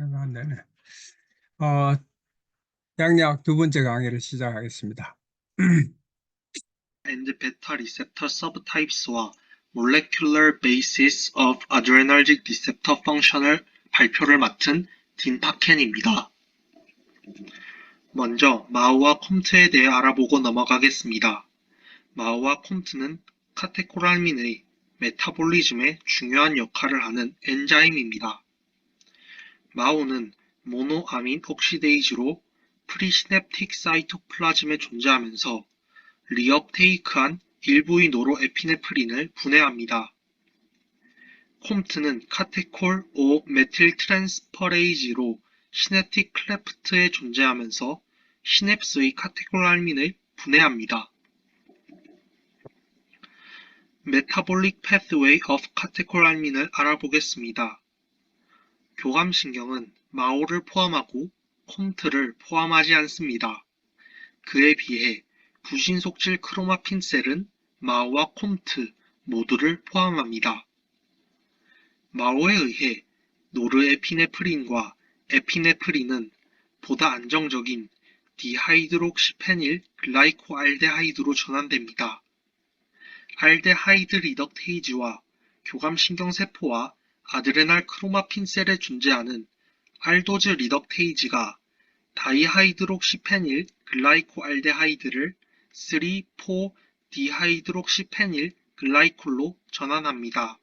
안 되네. 어, 양력 두 번째 강의를 시작하겠습니다. and beta receptor subtypes와 molecular basis of adrenergic receptor function을 발표를 맡은 딘 파켄입니다. 먼저 마우와 콤트에 대해 알아보고 넘어가겠습니다. 마우와 콤트는 카테코랄민의 메타볼리즘에 중요한 역할을 하는 엔자임입니다. 마우는 모노아민 옥시데이즈로 프리시냅틱 사이토플라즘에 존재하면서 리업테이크한 일부의 노르에피네프린을 분해합니다. 콤트는 카테콜 5 메틸트랜스퍼레이즈로 시냅틱 클레프트에 존재하면서 시냅스의 카테콜알민을 분해합니다. 메타볼릭 패스웨이 오브 카테콜알민을 알아보겠습니다. 교감신경은 마오를 포함하고 콤트를 포함하지 않습니다. 그에 비해 부신속질 크로마핀 셀은 마오와 콤트 모두를 포함합니다. 마오에 의해 노르에피네프린과 에피네프린은 보다 안정적인 디하이드록시페닐 글라이코알데하이드로 전환됩니다. 알데하이드 리덕테이지와 교감신경세포와 아드레날 크로마핀 셀에 존재하는 알도즈 리덕테이지가 다이하이드록시페닐 글라이코알데하이드를 3,4-디하이드록시페닐 글라이콜로 전환합니다.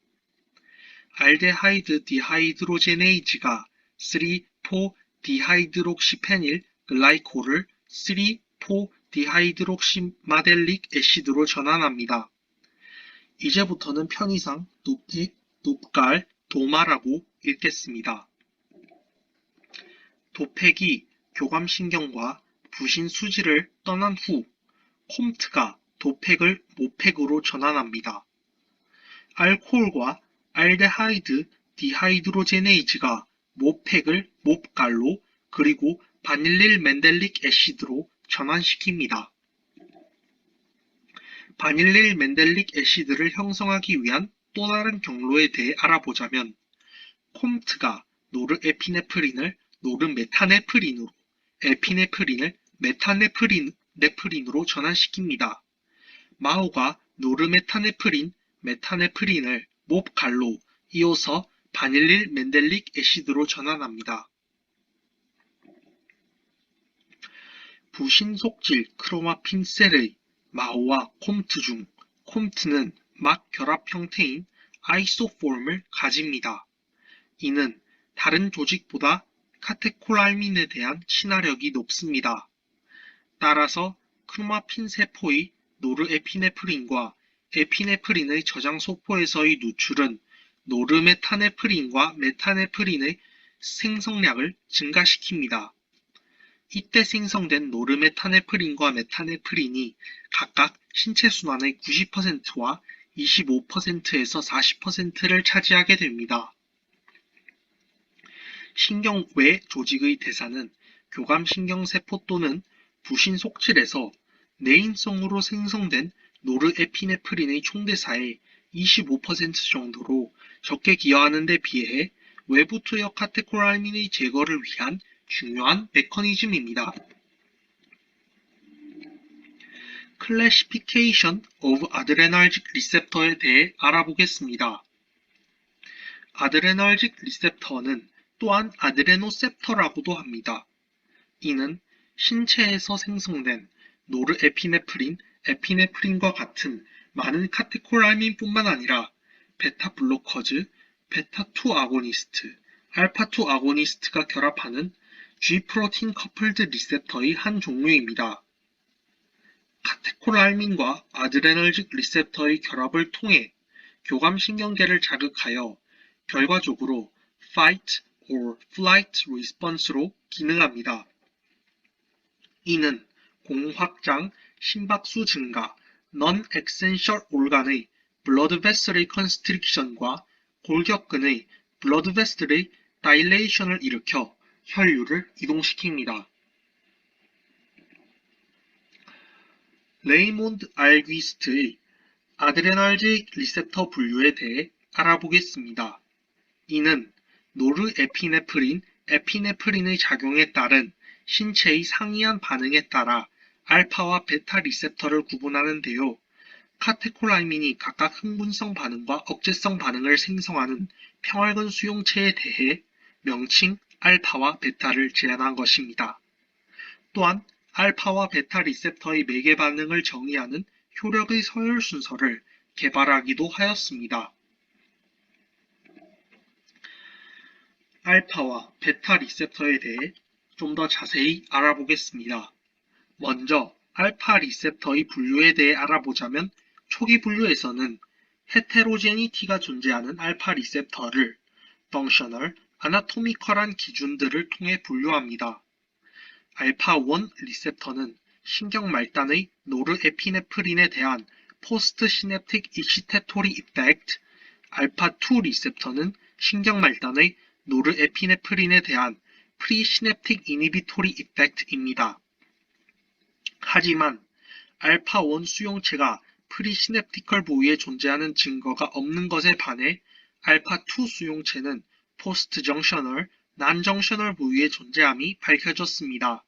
알데하이드 디하이드로제네이즈가 3,4-디하이드록시페닐 글라이콜을 3,4-디하이드록시마델릭 애시드로 전환합니다. 이제부터는 편의상 노펙, 높갈, 도마라고 읽겠습니다. 도펙이 교감신경과 부신수지를 떠난 후 콤트가 도펙을 모펙으로 전환합니다. 알코올과 알데하이드 디하이드로제네이즈가 모펙을 몹갈로 그리고 바닐릴 맨델릭 애시드로 전환시킵니다. 바닐릴 맨델릭 애시드를 형성하기 위한 또 다른 경로에 대해 알아보자면 콤트가 노르에피네프린을 노르메타네프린으로 에피네프린을 메타네프린으로 전환시킵니다. 마오가 노르메타네프린, 메타네프린을 몹갈로 이어서 바닐릴 맨델릭 애시드로 전환합니다. 부신속질 크로마핀 셀의 마오와 콤트 중 콤트는 막 결합 형태인 아이소폼을 가집니다. 이는 다른 조직보다 카테콜알민에 대한 친화력이 높습니다. 따라서 크로마핀 세포의 노르에피네프린과 에피네프린의 저장 소포에서의 누출은 노르메타네프린과 메타네프린의 생성량을 증가시킵니다. 이때 생성된 노르메타네프린과 메타네프린이 각각 신체 순환의 90%와 25%에서 40%를 차지하게 됩니다. 신경 외 조직의 대사는 교감신경세포 또는 부신속질에서 내인성으로 생성된 노르에피네프린의 총대사의 25% 정도로 적게 기여하는 데 비해 외부 투여 카테콜알민의 제거를 위한 중요한 메커니즘입니다. 클래시피케이션 오브 아드레날직 리셉터에 대해 알아보겠습니다. 아드레날직 리셉터는 또한 아드레노셉터라고도 합니다. 이는 신체에서 생성된 노르에피네프린, 에피네프린과 같은 많은 카테콜알민뿐만 아니라 베타블로커즈, 베타2 아고니스트, 알파2 아고니스트가 결합하는 G 프로틴 커플드 리셉터의 한 종류입니다. 카테콜알민과 아드레널직 리셉터의 결합을 통해 교감신경계를 자극하여 결과적으로 fight or flight response로 기능합니다. 이는 공확장, 심박수 증가, non-essential organ의 blood vessel의 constriction과 골격근의 blood vessel의 dilation을 일으켜 혈류를 이동시킵니다. 레이몬드 알귀스트의 아드레날직 리셉터 분류에 대해 알아보겠습니다. 이는 노르에피네프린, 에피네프린의 작용에 따른 신체의 상이한 반응에 따라 알파와 베타 리셉터를 구분하는데요. 카테콜라민이 각각 흥분성 반응과 억제성 반응을 생성하는 평활근 수용체에 대해 명칭 알파와 베타를 제안한 것입니다. 또한 알파와 베타 리셉터의 매개 반응을 정의하는 효력의 서열 순서를 개발하기도 하였습니다. 알파와 베타 리셉터에 대해 좀 더 자세히 알아보겠습니다. 먼저 알파 리셉터의 분류에 대해 알아보자면 초기 분류에서는 헤테로제니티가 존재하는 알파 리셉터를 펑셔널, 아나토미컬한 기준들을 통해 분류합니다. 알파1 리셉터는 신경 말단의 노르에피네프린에 대한 포스트 시냅틱 익시테토리 이펙트, 알파2 리셉터는 신경 말단의 노르에피네프린에 대한 프리시냅틱 이니비토리 이펙트입니다. 하지만 알파1 수용체가 프리시냅티컬 부위에 존재하는 증거가 없는 것에 반해 알파2 수용체는 포스트 정셔널, 난정셔널 부위에 존재함이 밝혀졌습니다.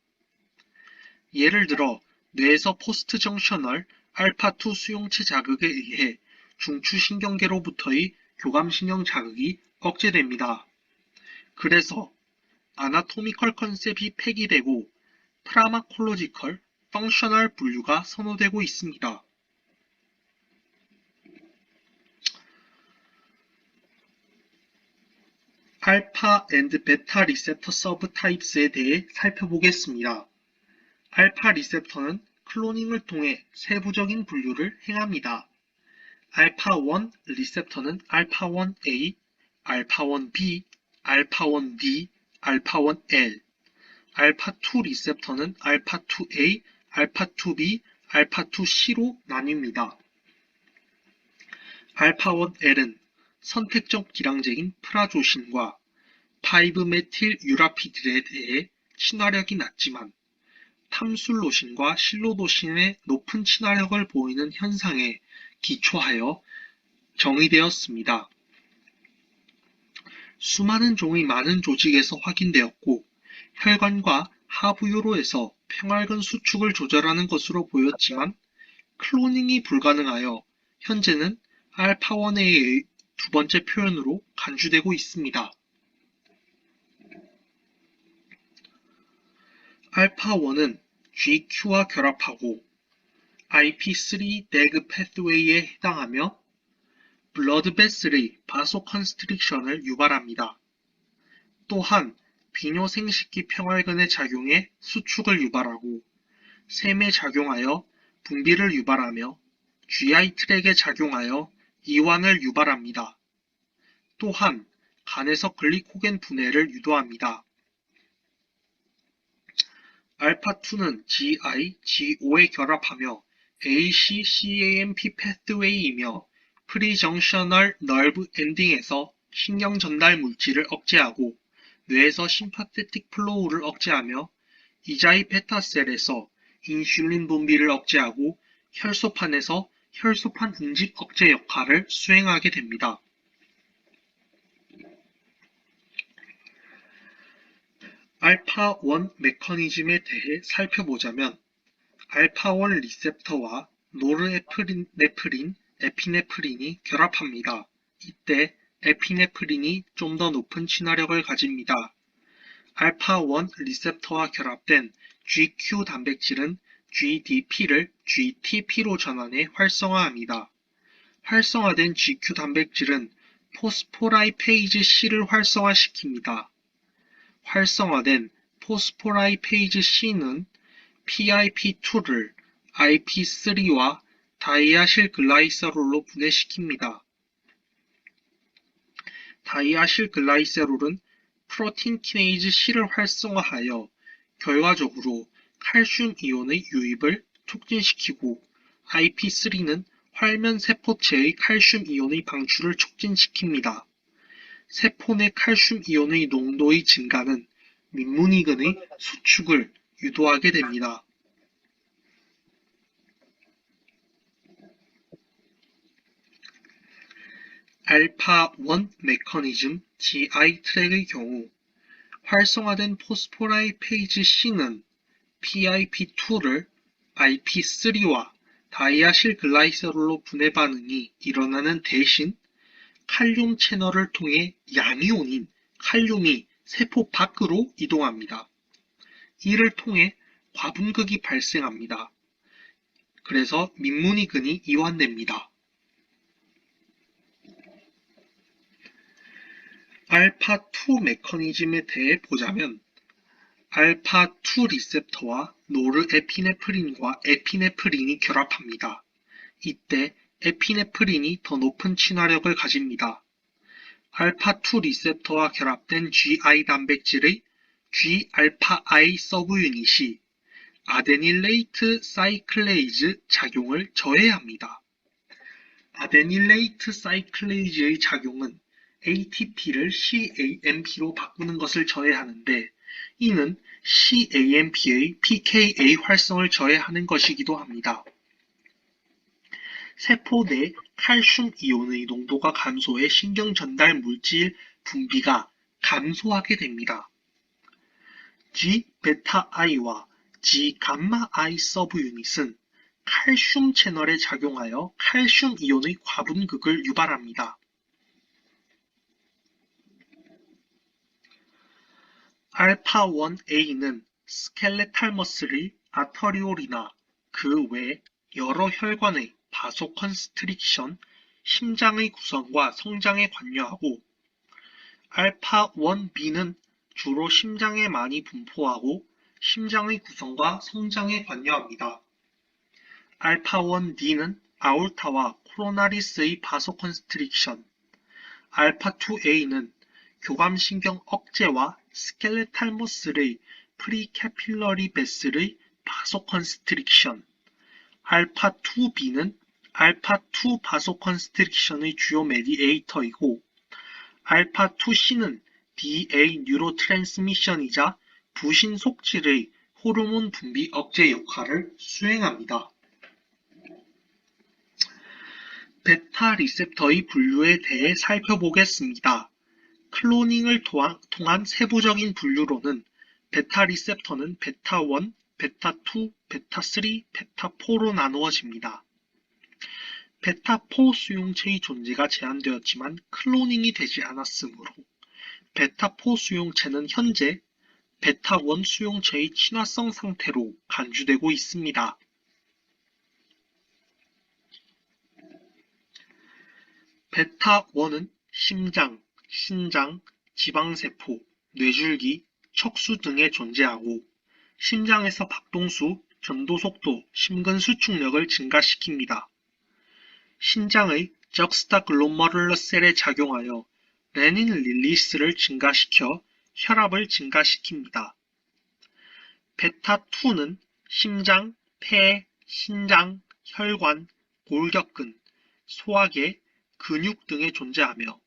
예를 들어 뇌에서 포스트 정셔널 알파2 수용체 자극에 의해 중추신경계로부터의 교감신경 자극이 억제됩니다. 그래서 아나토미컬 컨셉이 폐기되고 프라마콜로지컬, 펑셔널 분류가 선호되고 있습니다. 알파 앤드 베타 리셉터 서브 타입스에 대해 살펴보겠습니다. 알파 리셉터는 클로닝을 통해 세부적인 분류를 행합니다. 알파1 리셉터는 알파1A, 알파1B, 알파1D, 알파1L, 알파2 리셉터는 알파2A, 알파2B, 알파2C로 나뉩니다. 알파1L은 선택적 기량제인 프라조신과 5메틸 유라피딜에 대해 친화력이 낮지만 탐술로신과 실로도신의 높은 친화력을 보이는 현상에 기초하여 정의되었습니다. 수많은 종의 많은 조직에서 확인되었고 혈관과 하부요로에서 평활근 수축을 조절하는 것으로 보였지만 클로닝이 불가능하여 현재는 알파1A의 두 번째 표현으로 간주되고 있습니다. 알파1은 GQ와 결합하고 IP3 DAG 패스웨이에 해당하며 블러드 베슬의 바소 컨스트릭션을 유발합니다. 또한 비뇨생식기 평활근에 작용해 수축을 유발하고 샘에 작용하여 분비를 유발하며 GI 트랙에 작용하여 이완을 유발합니다. 또한 간에서 글리코겐 분해를 유도합니다. 알파2는 GI, GO에 결합하며 ACCAMP 패스웨이이며 프리정셔널 널브 엔딩에서 신경 전달 물질을 억제하고 뇌에서 심파테틱 플로우를 억제하며 이자이 베타셀에서 인슐린 분비를 억제하고 혈소판에서 혈소판 응집 억제 역할을 수행하게 됩니다. 알파1 메커니즘에 대해 살펴보자면 알파1 리셉터와 노르에피네프린, 에피네프린이 결합합니다. 이때 에피네프린이 좀 더 높은 친화력을 가집니다. 알파1 리셉터와 결합된 GQ 단백질은 GDP를 GTP로 전환해 활성화합니다. 활성화된 GQ 단백질은 포스포라이페이즈 C를 활성화시킵니다. 활성화된 포스포라이페이즈 C는 PIP2를 IP3와 다이아실글라이세롤로 분해시킵니다. 다이아실글라이세롤은 프로틴 키네이즈 C를 활성화하여 결과적으로 칼슘 이온의 유입을 촉진시키고 IP3는 활면 세포체의 칼슘 이온의 방출을 촉진시킵니다. 세포 내 칼슘 이온의 농도의 증가는 민문이근의 수축을 유도하게 됩니다. 알파1 메커니즘 GI 트랙의 경우 활성화된 포스포라이페이즈 C는 PIP2를 IP3와 다이아실 글라이세롤로 분해 반응이 일어나는 대신 칼륨 채널을 통해 양이온인 칼륨이 세포 밖으로 이동합니다. 이를 통해 과분극이 발생합니다. 그래서 민문이근이 이완됩니다. 알파2 메커니즘에 대해 보자면 알파2 리셉터와 노르에피네프린과 에피네프린이 결합합니다. 이때 에피네프린이 더 높은 친화력을 가집니다. 알파2 리셉터와 결합된 GI 단백질의 G알파-I 서브유닛이 아데닐레이트 사이클레이즈 작용을 저해합니다. 아데닐레이트 사이클레이즈의 작용은 ATP를 CAMP로 바꾸는 것을 저해하는데 이는 CAMP의 pKa 활성을 저해하는 것이기도 합니다. 세포 내 칼슘 이온의 농도가 감소해 신경 전달 물질 분비가 감소하게 됩니다. G베타-I와 G감마-I 서브유닛은 칼슘 채널에 작용하여 칼슘 이온의 과분극을 유발합니다. 알파-1A는 스켈레탈 머슬의 아터리올이나 그 외 여러 혈관의 바소컨스트릭션, 심장의 구성과 성장에 관여하고 알파-1B는 주로 심장에 많이 분포하고 심장의 구성과 성장에 관여합니다. 알파-1D는 아올타와 코로나리스의 바소컨스트릭션, 알파-2A는 교감신경 억제와 스켈레탈 머슬의 프리캐필러리 베슬의 바소컨스트릭션, 알파-2B는 알파-2 바소컨스트릭션의 주요 메디에이터이고 알파-2C는 DA 뉴로트랜스미션이자 부신 속질의 호르몬 분비 억제 역할을 수행합니다. 베타 리셉터의 분류에 대해 살펴보겠습니다. 클로닝을 통한 세부적인 분류로는 베타 리셉터는 베타1, 베타2, 베타3, 베타4로 나누어집니다. 베타4 수용체의 존재가 제한되었지만 클로닝이 되지 않았으므로 베타4 수용체는 현재 베타1 수용체의 친화성 상태로 간주되고 있습니다. 베타1은 심장, 신장, 지방세포, 뇌줄기, 척수 등에 존재하고 심장에서 박동수, 전도속도, 심근수축력을 증가시킵니다. 신장의 적스타글로머룰러 셀에 작용하여 레닌 릴리스를 증가시켜 혈압을 증가시킵니다. 베타2는 심장, 폐, 신장, 혈관, 골격근, 소화계, 근육 등에 존재하며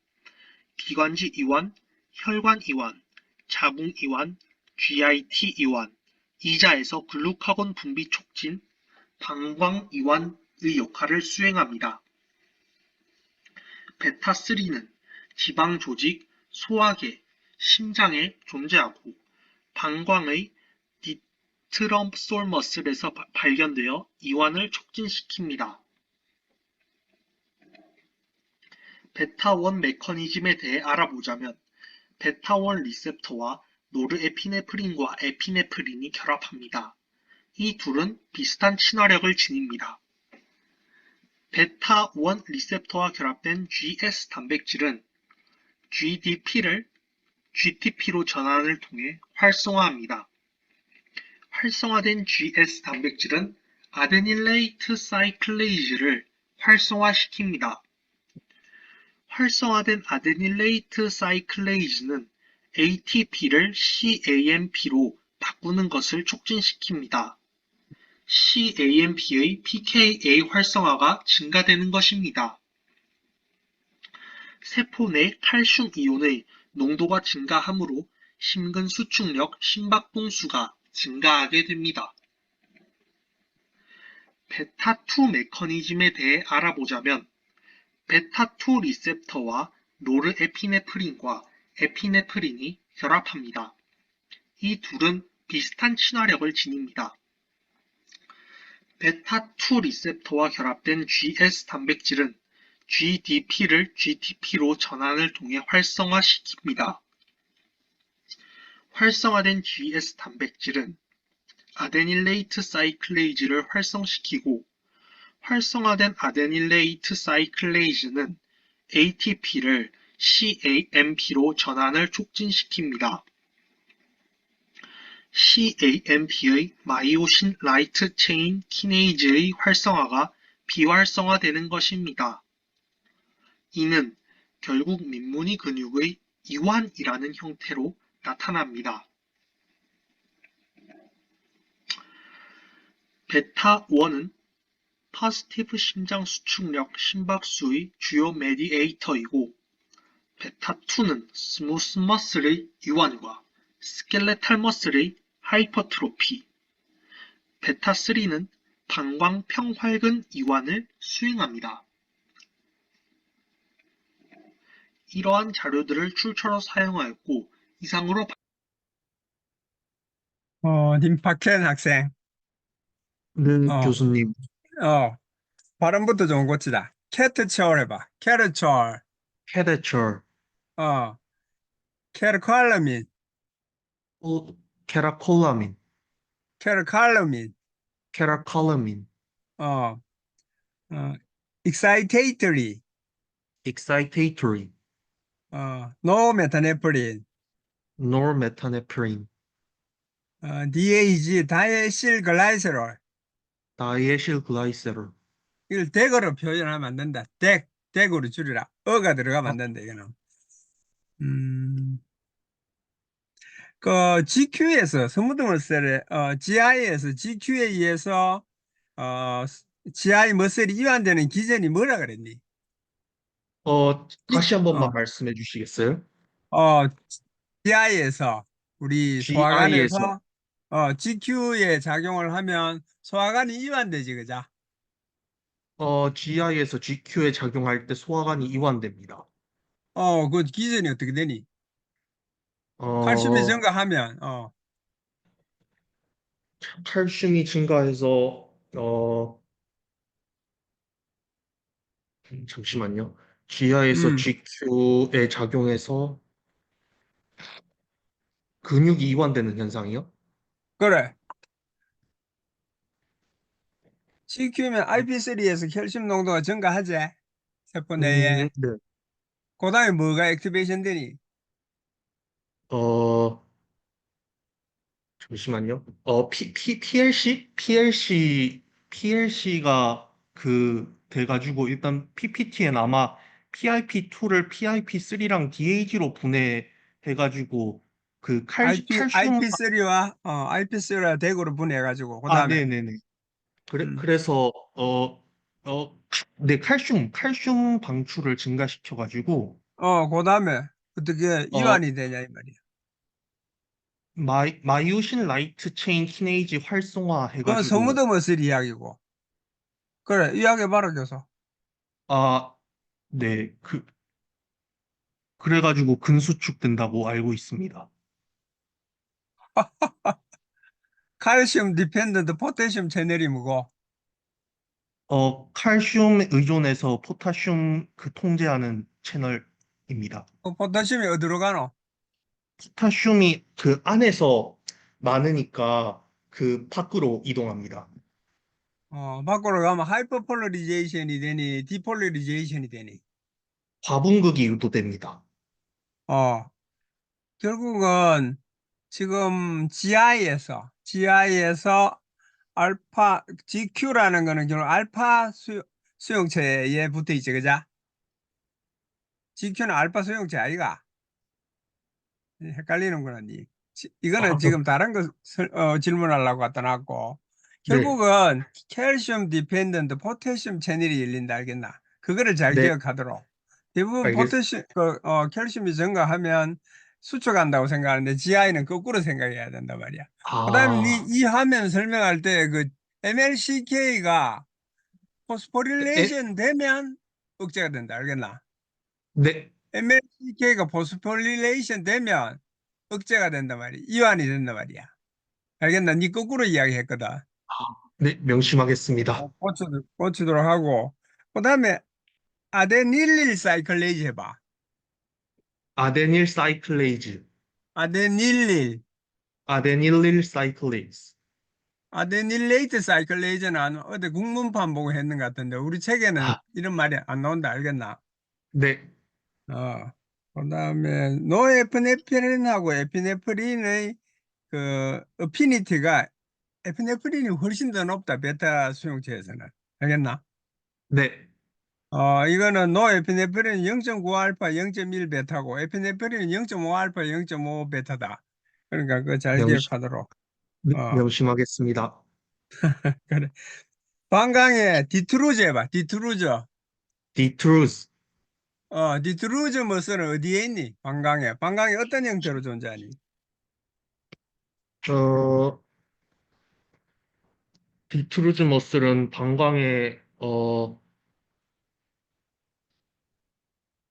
기관지 이완, 혈관 이완, 자궁 이완, GIT 이완, 이자에서 글루카곤 분비 촉진, 방광 이완의 역할을 수행합니다. 베타3는 지방 조직, 소화계, 심장에 존재하고 방광의 디트럼솔머슬에서 발견되어 이완을 촉진시킵니다. 베타1 메커니즘에 대해 알아보자면 베타1 리셉터와 노르에피네프린과 에피네프린이 결합합니다. 이 둘은 비슷한 친화력을 지닙니다. 베타1 리셉터와 결합된 GS 단백질은 GDP를 GTP로 전환을 통해 활성화합니다. 활성화된 GS 단백질은 아데닐레이트 사이클레이즈를 활성화시킵니다. 활성화된 아데닐레이트 사이클레이즈는 ATP를 CAMP로 바꾸는 것을 촉진시킵니다. CAMP의 pKa 활성화가 증가되는 것입니다. 세포 내 칼슘 이온의 농도가 증가하므로 심근수축력, 심박동수가 증가하게 됩니다. 베타2 메커니즘에 대해 알아보자면 베타2 리셉터와 노르에피네프린과 에피네프린이 결합합니다. 이 둘은 비슷한 친화력을 지닙니다. 베타2 리셉터와 결합된 GS 단백질은 GDP를 GTP로 전환을 통해 활성화시킵니다. 활성화된 GS 단백질은 아데닐레이트 사이클레이즈를 활성시키고 활성화된 아데닐레이트 사이클레이즈는 ATP를 CAMP로 전환을 촉진시킵니다. CAMP의 마이오신 라이트 체인 키네이즈의 활성화가 비활성화되는 것입니다. 이는 결국 민무늬 근육의 이완이라는 형태로 나타납니다. 베타1은 파스티브 심장 수축력 심박수의 주요 메디에이터이고 베타2는 스무스 머슬의 이완과 스켈레탈 머슬의 하이퍼트로피, 베타3는 방광 평활근 이완을 수행합니다. 이러한 자료들을 출처로 사용하였고 이상으로 님파켄 학생. 네, 어, 교수님. 발음부터 좀 고치다. 캐트철 해봐. 캐트철. 캐데철, 어, 캐르칼라민. 케라콜라민, 캐르칼라민. 케라콜라민, 어, 어, excitatory. excitatory, 노메타네프린. 노르메타네프린, DAG, 다에실글라이세롤. 다이에실글라이세롤. 이걸 덱으로 표현하면 안 된다. 덱으로 줄이라. 어가 들어가면 안 아, 된다, 이거는. 음, 그 GQ에서 스무드머슬의 GI에서 GQ에 의해서 어, GI 머슬이 이완되는 기전이 뭐라 그랬니? 다시 한 번만 말씀해 주시겠어요? 어, GI에서 우리 GI에서, 소화관에서 GQ에 작용을 하면 소화관이 이완되지, 그자? GI에서 GQ에 작용할 때 소화관이 이완됩니다. 그 기전이 어떻게 되니? 칼슘이 어, 증가하면 칼슘이 증가해서, 잠시만요. GI에서 음, GQ에 작용해서 근육이 이완되는 현상이요? 그래. CQ면 IP3에서 칼슘 농도가 증가하지? 세포 내에. 네. 그 다음에 뭐가 액티베이션 되니? 어, 잠시만요. PLC가 돼가지고 일단 PPT엔 아마 PIP2를 PIP3랑 DAG로 분해해가지고 그 칼슘, IP3와 덱으로 분해해가지고, 그 아, 다음에, 네네네. 음, 그래서, 어, 네, 칼슘 방출을 증가시켜가지고, 그 다음에, 어떻게 어, 이완이 되냐, 이 말이야. 마이오신 라이트 체인 키네이지 활성화 해가지고, 서무드 머슬 이야기고. 그래, 이야기해봐라, 교수. 아, 네, 그래가지고 근수축 된다고 알고 있습니다. 칼슘 디펜던트 포테슘 채널이 뭐고, 칼슘 의존해서 포타슘 통제하는 채널입니다. 포타슘이 어디로 가노? 포타슘이 그 안에서 많으니까 그 밖으로 이동합니다. 밖으로 가면 하이퍼폴리제이션이 되니, 디폴리제이션이 되니. 과분극이 유도됩니다. 어, 결국은 지금 GI에서 GQ라는 거는 결국 알파 수용체에 붙어 있지, 그자? GQ는 알파 수용체 아이가? 헷갈리는구나, 니. 이거는 아, 지금 다른 거 질문하려고 갖다 놨고, 네, 결국은 칼슘 디펜던트 포태슘 채널이 열린다, 알겠나? 그거를 잘 네, 기억하도록. 대부분 알겠습니다. 칼슘이 증가하면 수축한다고 생각하는데 GI는 거꾸로 생각해야 된단 말이야. 그다음에 아, 이 화면 설명할 때 그 MLCK가 에, 포스포릴레이션 되면 억제가 된다, 알겠나? 네, MLCK가 포스포릴레이션 되면 억제가 된단 말이야. 이완이 된단 말이야. 알겠나? 네 거꾸로 이야기했거든. 네, 명심하겠습니다. 고치도록 하고. 그 다음에 아데닐릴 사이클레이즈 해봐. 아데닐 사이클레이즈, 아데닐릴. 아데닐릴 사이클레이즈. 아데닐레이트 사이클레이즈는 어디 국문판 보고 했는 것 같은데 우리 책에는 아, 이런 말이 안 나온다. 알겠나? 네, 어. 그 다음에 노에프네프린하고 에피네프린의 그 어피니티가 에피네프린이 훨씬 더 높다. 베타 수용체에서는. 알겠나? 네, 이거는 노에피네프린은 0.9 알파 0.1 베타고 에피네프린은 0.5 알파 0.5 베타다. 그러니까 그거 잘 명심, 기억하도록. 네, 어, 명심하겠습니다. 그래. 방광에 디트루즈 해봐. 디트루즈. 디트루스, 디트루즈 머슬은 어디에 있니? 방광에. 방광이 어떤 형태로 존재하니? 어, 디트루즈 머슬은 방광에,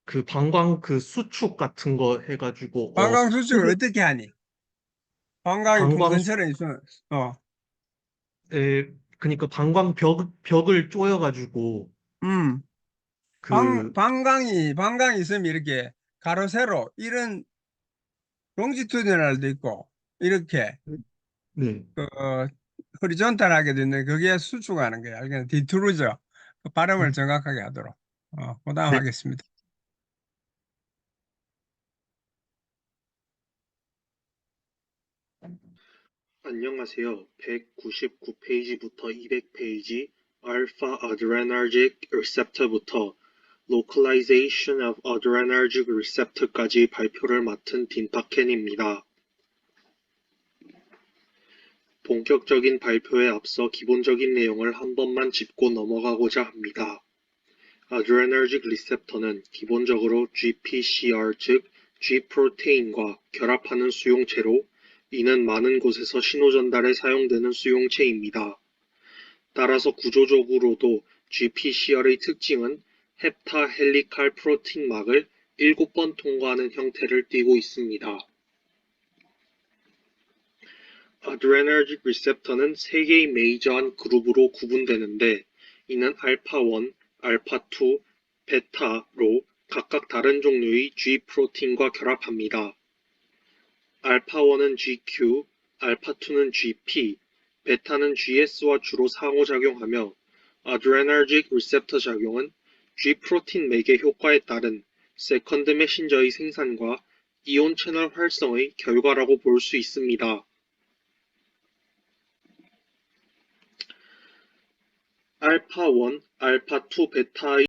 그 방광 그 수축 같은 거 해가지고, 방광 수축을 어떻게 하니? 방광이 방광, 풍선처럼 있으면, 어, 그러니까 방광 벽을 조여가지고, 음. 그, 방광이 있으면 이렇게 가로, 세로, 이런 롱지투디널도 있고, 이렇게, 네, 그, 호리존탈하게 되는 그게 수축하는 거야. 알겠나? 디트루즈. 그 발음을 정확하게 하도록. 그 다음 네, 하겠습니다. 안녕하세요. 199페이지부터 200페이지 알파 아드레나르직 리셉터부터 Localization of adrenergic receptor까지 발표를 맡은 딘파켄입니다. 본격적인 발표에 앞서 기본적인 내용을 한 번만 짚고 넘어가고자 합니다. adrenergic receptor는 기본적으로 GPCR 즉 G 프로테인과 결합하는 수용체로 이는 많은 곳에서 신호 전달에 사용되는 수용체입니다. 따라서 구조적으로도 GPCR의 특징은 헵타 헬리칼 프로틴 막을 7번 통과하는 형태를 띠고 있습니다. adrenergic receptor는 3개의 메이저한 그룹으로 구분되는데 이는 알파1, 알파2, 베타로 각각 다른 종류의 G 프로틴과 결합합니다. 알파1은 GQ, 알파2는 GP, 베타는 GS와 주로 상호작용하며 adrenergic receptor 작용은 G 프로틴 매개 효과에 따른 세컨드 메신저의 생산과 이온 채널 활성의 결과라고 볼 수 있습니다. 알파1, 알파2, 베타의